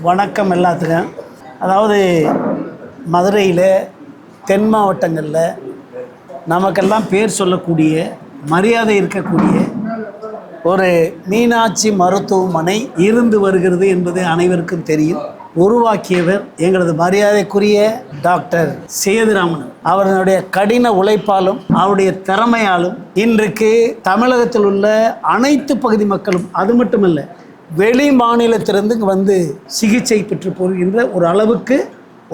வணக்கம் எல்லாத்துக்கும். அதாவது மதுரையில் தென் மாவட்டங்களில் நமக்கெல்லாம் பேர் சொல்லக்கூடிய மரியாதை இருக்கக்கூடிய ஒரு மீனாட்சி மருத்துவமனை இருந்து வருகிறது என்பது அனைவருக்கும் தெரியும். உருவாக்கியவர் எங்களது மரியாதைக்குரிய டாக்டர் சேதுராமன். அவர்களுடைய கடின உழைப்பாலும் அவருடைய திறமையாலும் இன்றைக்கு தமிழகத்தில் உள்ள அனைத்து பகுதி மக்களும், அது மட்டுமல்ல வெளி மாநிலத்திலிருந்து வந்து சிகிச்சை பெற்று போகின்ற ஒரு அளவுக்கு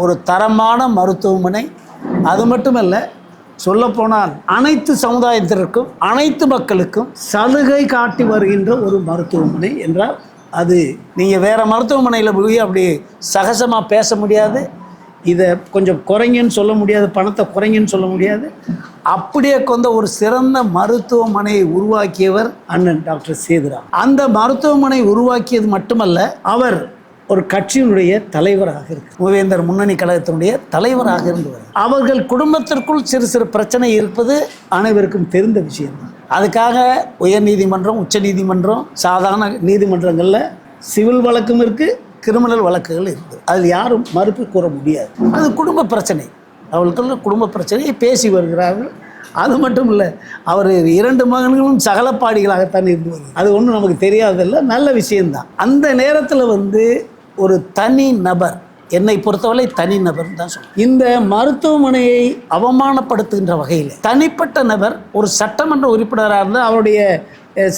ஒரு தரமான மருத்துவமனை. அது மட்டுமல்ல, சொல்லப்போனால் அனைத்து சமுதாயத்திற்கும் அனைத்து மக்களுக்கும் சலுகை காட்டி வருகின்ற ஒரு மருத்துவமனை என்றால் அது நீங்கள் வேறு மருத்துவமனையில் போய் அப்படி சகஜமாக பேச முடியாது. இதை கொஞ்சம் குறைங்கன்னு சொல்ல முடியாது, பணத்தை குறைங்கன்னு சொல்ல முடியாது. அப்படியே கொண்ட ஒரு சிறந்த மருத்துவமனையை உருவாக்கியவர் அண்ணன் டாக்டர் சேதுராமன். அந்த மருத்துவமனை உருவாக்கியது மட்டுமல்ல, அவர் ஒரு கட்சியினுடைய தலைவராக இருக்கு, மூவேந்தர் முன்னணி கழகத்தினுடைய தலைவராக இருந்தவர். அவர்கள் குடும்பத்திற்குள் சிறு சிறு பிரச்சனை இருப்பது அனைவருக்கும் தெரிந்த விஷயம்தான். அதுக்காக உயர் நீதிமன்றம், உச்ச நீதிமன்றம், சாதாரண நீதிமன்றங்களில் சிவில் வழக்கும் இருக்குது, கிரிமினல் வழக்குகள் இருக்குது. அதில் யாரும் மறுப்பு கூற முடியாது. அது குடும்ப பிரச்சனை. அவர்களுக்குள்ள குடும்ப பிரச்சனையை பேசி வருகிறார்கள். அது மட்டும் இல்லை, அவர் 2 மகன்களும் சகலப்பாடிகளாகத்தான் இருந்து வருது. அது ஒன்றும் நமக்கு தெரியாததில்லை, நல்ல விஷயம்தான். அந்த நேரத்தில் வந்து ஒரு தனி நபர், என்னை பொறுத்தவரை தனி நபர் தான் சொல்லுவேன். இந்த மருத்துவமனையை அவமானப்படுத்துகின்ற வகையில் தனிப்பட்ட நபர் ஒரு சட்டமன்ற உறுப்பினராக இருந்து, அவருடைய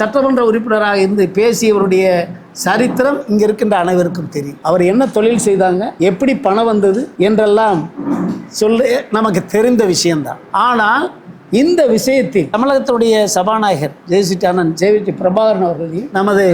சட்டமன்ற உறுப்பினராக இருந்து பேசியவருடைய சரித்திரம் இங்கே இருக்கின்ற அனைவருக்கும் தெரியும். அவர் என்ன தொழில் செய்தாங்க, எப்படி பணம் வந்தது என்றெல்லாம் சொல்ல நமக்கு தெரிந்த விஷயம்தான். ஆனால் இந்த விஷயத்தில் தமிழகத்துடைய சபாநாயகர் ஜெயசிடி அண்ணன் ஜேவிடி பிரபாகரன் அவர்களையும் நமது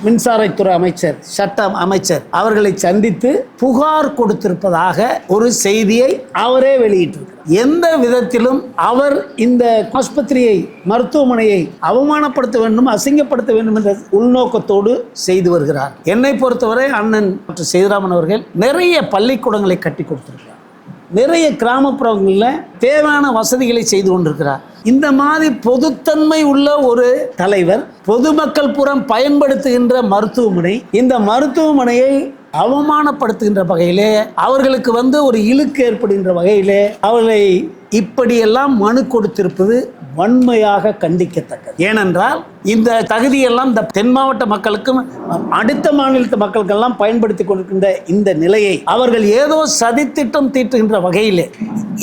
மின்சாரத்துறை அமைச்சர், சட்ட அமைச்சர் அவர்களை சந்தித்து புகார் கொடுத்திருப்பதாக ஒரு செய்தியை அவரே வெளியிட்டிருக்கிறார். எந்த விதத்திலும் அவர் இந்த ஆஸ்பத்திரியை, மருத்துவமனையை அவமானப்படுத்த வேண்டும், அசிங்கப்படுத்த வேண்டும் என்ற உள்நோக்கத்தோடு செய்து வருகிறார். என்னை பொறுத்தவரை அண்ணன் டாக்டர் சேதுராமன் அவர்கள் நிறைய பள்ளிக்கூடங்களை கட்டி கொடுத்திருக்கிறார். நிறைய கிராமப்புறங்களில் தேவையான வசதிகளை செய்து கொண்டிருக்கிறார். இந்த மாதிரி பொதுத்தன்மை உள்ள ஒரு தலைவர் பொதுமக்கள் புறம் பயன்படுத்துகின்ற மருத்துவமனை, இந்த மருத்துவமனையை அவமானப்படுத்துகின்ற வகையிலே, அவர்களுக்கு வந்து ஒரு இழுக்கு ஏற்படுகின்ற வகையிலே அவர்களை இப்படியெல்லாம் மனு கொடுத்திருப்பது வன்மையாக கண்டிக்கத்தக்கது. ஏனென்றால் இந்த தகுதியெல்லாம் இந்த தென் மாவட்ட மக்களுக்கும் அடுத்த மாநிலத்து மக்களுக்கெல்லாம் பயன்படுத்தி கொண்டிருக்கின்ற இந்த நிலையை அவர்கள் ஏதோ சதித்திட்டம் தீட்டுகின்ற வகையிலே,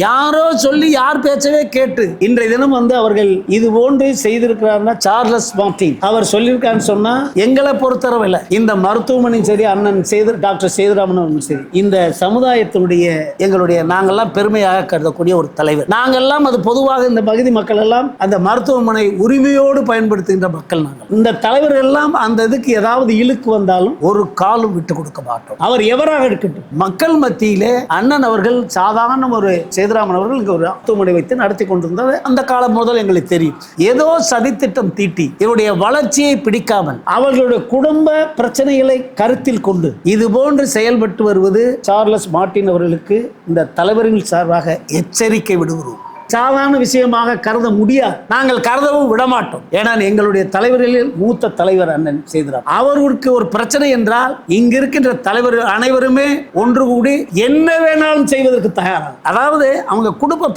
யாரோ சொல்லி யார் பேச்சவே கேட்டு இன்றைய தினம் வந்து அவர்கள் இது போன்று செய்திருக்கிறார்னா, சார்லஸ் மார்டின் அவர் சொல்லியிருக்கான்னு சொன்னா, எங்களை பொறுத்தரவில்லை இந்த மருத்துவமனை சரி, அண்ணன் டாக்டர் சேதுராமன் சரி, இந்த சமுதாயத்தினுடைய எங்களுடைய நாங்கள்லாம் பெருமையாக கருதக்கூடிய ஒரு தலைவர். நாங்கள்லாம் அது பொதுவாக இந்த பகுதி மக்கள் எல்லாம் அந்த மருத்துவமனை உரிமையோடு பயன்படுத்துகின்ற மக்கள். நாங்கள் இந்த தலைவர்கள் எல்லாம் அந்த இதுக்கு ஏதாவது இழுக்கு வந்தாலும் ஒரு காலும் விட்டு கொடுக்க மாட்டோம். அவர் எவராக இருக்கட்டும், மக்கள் மத்தியிலே அண்ணன் அவர்கள் சாதாரண ஒரு சேதுராமன் அவர்கள் இங்கே ஒரு மருத்துவமனை வைத்து நடத்தி கொண்டிருந்தது அந்த காலம் முதல் எங்களுக்கு தெரியும். ஏதோ சதித்திட்டம் தீட்டி இவருடைய வளர்ச்சியை பிடிக்காமல் அவர்களுடைய குடும்ப பிரச்சனைகளை கருத்தில் கொண்டு இது போன்று செயல்பட்டு வருவது சார்லஸ் மார்டின் அவர்களுக்கு இந்த தலைவரின் சார்பாக எச்சரிக்கை விடுகிறோம். சாதாரண விஷயமாக கருத முடியாது, நாங்கள் கருதவும் விடமாட்டோம். ஏன்னா எங்களுடைய தலைவர்களில் மூத்த தலைவர் அண்ணன் சேதுராமன் அவருக்கு ஒரு பிரச்சனை என்றால் இங்க இருக்கின்ற தலைவர்கள் அனைவருமே ஒன்று கூடி என்ன வேணாலும் செய்வதற்கு தயாராக. அதாவது அவங்க குடும்ப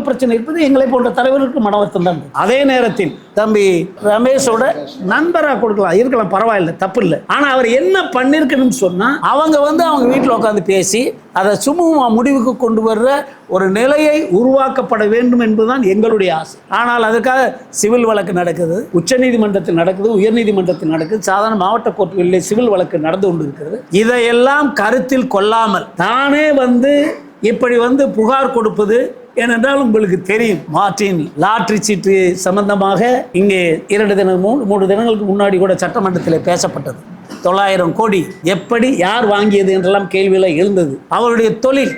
பிரச்சனை இருப்பது எங்களை போன்ற தலைவர்களுக்கு மனவர்த்தம் தான். அதே நேரத்தில் தம்பி ரமேஷோட நண்பராக இருக்கலாம், பரவாயில்லை, தப்பு இல்லை. ஆனா அவர் என்ன பண்ணிருக்கணும்னு சொன்னா, அவங்க வந்து அவங்க வீட்டில் உட்காந்து பேசி அதை சுமூகமா முடிவுக்கு கொண்டு வர்ற ஒரு நிலையை உருவாக்கப்பட வேண்டும் என்பதுதான் எங்களுடைய ஆசை. ஆனால் அதற்காக சிவில் வழக்கு நடக்குது, உச்ச நீதிமன்றத்தில் நடக்குது, உயர் நீதிமன்றத்தில் நடக்குது, சாதாரண மாவட்ட கோர்ட்டுகளில் சிவில் வழக்கு நடந்து கொண்டு இருக்கிறது. இதையெல்லாம் கருத்தில் கொள்ளாமல் தானே வந்து இப்படி வந்து புகார் கொடுப்பது. ஏனென்றால் உங்களுக்கு தெரியும், மார்டின் லாட்டரி சீட்டு சம்பந்தமாக இங்கே 2 தினம் 3 தினங்களுக்கு முன்னாடி கூட சட்டமன்றத்தில் பேசப்பட்டது. 900 கோடி எப்படி யார் வாங்கியது என்றெல்லாம் கேள்வியில் எழுந்தது. அவருடைய தொழில்,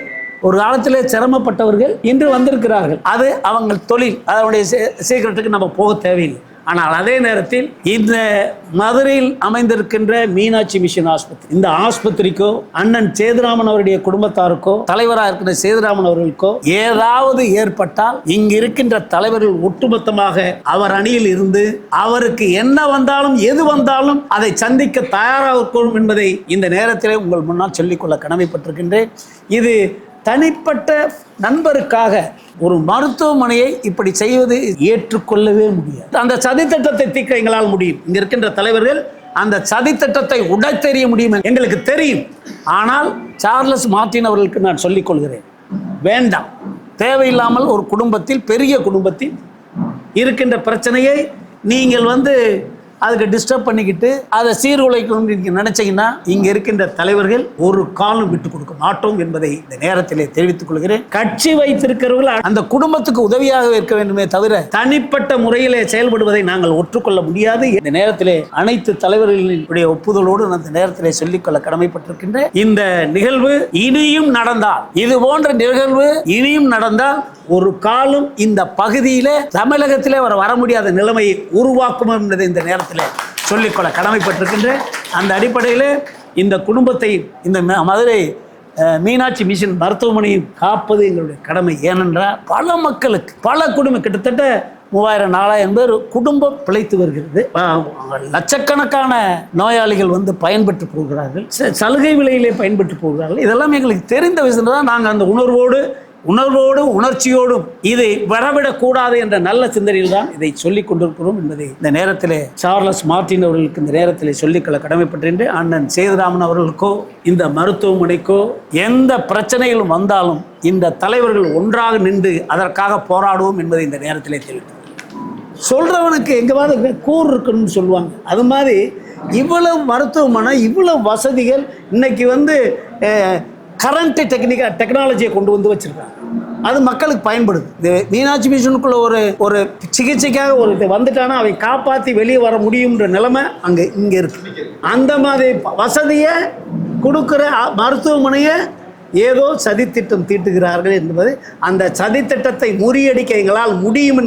ஒரு காலத்தில் சிரமப்பட்டவர்கள் இன்று வந்திருக்கிறார்கள், அது அவங்க தொழில், அதனுடைய சீக்கிரத்துக்கு நம்ம போக தேவையில்லை. ஆனால் அதே நேரத்தில் இந்த மதுரையில் அமைந்திருக்கின்ற மீனாட்சி மிஷன் ஆஸ்பத்திரி, இந்த ஆஸ்பத்திரிக்கோ அண்ணன் சேதுராமன் அவருடைய குடும்பத்தாருக்கோ தலைவராக இருக்கிற சேதுராமன் அவர்களுக்கோ ஏதாவது ஏற்பட்டால் இங்கு இருக்கின்ற தலைவர்கள் ஒட்டுமொத்தமாக அவர் அணியில் இருந்து அவருக்கு என்ன வந்தாலும் எது வந்தாலும் அதை சந்திக்க தயாராக இருக்கிறோம் என்பதை இந்த நேரத்திலே உங்கள் முன்னால் சொல்லிக்கொள்ள கடமைப்பட்டிருக்கின்றேன். இது தனிப்பட்ட நண்பருக்காக ஒரு மருத்துவமனையை இப்படி செய்வது ஏற்றுக்கொள்ளவே முடியாது. அந்த சதித்திட்டத்தை தீர்க்க எங்களால் முடியும். இங்க இருக்கின்ற தலைவர்கள் அந்த சதித்திட்டத்தை உடைத்தெறிய முடியும் எங்களுக்கு தெரியும். ஆனால் சார்லஸ் மார்ட்டின் அவர்களுக்கு நான் சொல்லிக் கொள்கிறேன், வேண்டாம். தேவையில்லாமல் ஒரு குடும்பத்தில், பெரிய குடும்பத்தில் இருக்கின்ற பிரச்சனையை நீங்கள் அதுக்கு டிஸ்டர்ப் பண்ணிக்கிட்டு அதை சீர்குலைக்கணும் நீங்கள் நினைச்சீங்கன்னா இங்க இருக்கின்ற தலைவர்கள் ஒரு காலம் விட்டு கொடுக்க மாட்டோம் என்பதை இந்த நேரத்திலே தெரிவித்துக் கொள்கிறேன். கட்சி வைத்திருக்கிறவர்கள் அந்த குடும்பத்துக்கு உதவியாக இருக்க வேண்டுமே தவிர தனிப்பட்ட முறையிலே செயல்படுவதை நாங்கள் ஒற்றுக்கொள்ள முடியாது. இந்த நேரத்திலே அனைத்து தலைவர்களினுடைய ஒப்புதலோடு நான் இந்த நேரத்திலே சொல்லிக்கொள்ள கடமைப்பட்டிருக்கின்ற இந்த நிகழ்வு இனியும் நடந்தால், இது போன்ற நிகழ்வு இனியும் நடந்தால் ஒரு காலம் இந்த பகுதியில தமிழகத்திலே வர முடியாத நிலைமையை உருவாக்கும் என்பதை இந்த நேரத்தில் சொல்லிக்கொள்ள கடமைப்பட்டிருக்கின்ற அந்த அடிப்படையில் இந்த குடும்பத்தை, இந்த மதுரை மீனாட்சி மிஷன் மருத்துவமனையை காப்பது எங்களுடைய கடமை. ஏனென்றால் பல மக்களுக்கு, பல குடும்பம், கிட்டத்தட்ட 3000-4000 பேர் குடும்பம் பிழைத்து வருகிறது. லட்சக்கணக்கான நோயாளிகள் பயன்பெற்று போகிறார்கள், சலுகை விலையிலே பயன்பெற்று போகிறார்கள். இதெல்லாம் எங்களுக்கு தெரிந்த விஷயம் தான். நாங்கள் அந்த உணர்ச்சியோடும் இதை வரவிடக்கூடாது என்ற நல்ல சிந்தனையில் தான் இதை சொல்லிக் கொண்டிருக்கிறோம் என்பதை இந்த நேரத்தில் சார்லஸ் மார்ட்டின் அவர்களுக்கு இந்த நேரத்தில் சொல்லிக்கொள்ள கடமைப்பட்டு, அண்ணன் சேதுராமன் அவர்களுக்கோ இந்த மருத்துவமனைக்கோ எந்த பிரச்சனைகளும் வந்தாலும் இந்த தலைவர்கள் ஒன்றாக நின்று அதற்காக போராடுவோம் என்பதை இந்த நேரத்திலே தெரிவித்தோம். சொல்றவனுக்கு எங்கேயாவது கூர் இருக்குன்னு சொல்லுவாங்க. அது மாதிரி இவ்வளவு மருத்துவமனை, இவ்வளவு வசதிகள் இன்னைக்கு கரண்ட் டெக்னாலஜியை கொண்டு வச்சிருக்காங்க. அது மக்களுக்கு பயன்படுது. இது மீனாட்சி மிஷனுக்குள்ள ஒரு சிகிச்சைக்காக ஒரு வந்துட்டானா அவை காப்பாற்றி வெளியே வர முடியும்ன்ற நிலைமை இங்கே இருக்கு. அந்த மாதிரி வசதியை கொடுக்குற மருத்துவமனையை ஏதோ சதித்திட்டம் தீட்டுகிறார்கள் என்பது, அந்த சதித்திட்டத்தை முறியடிக்க எங்களால் முடியும்.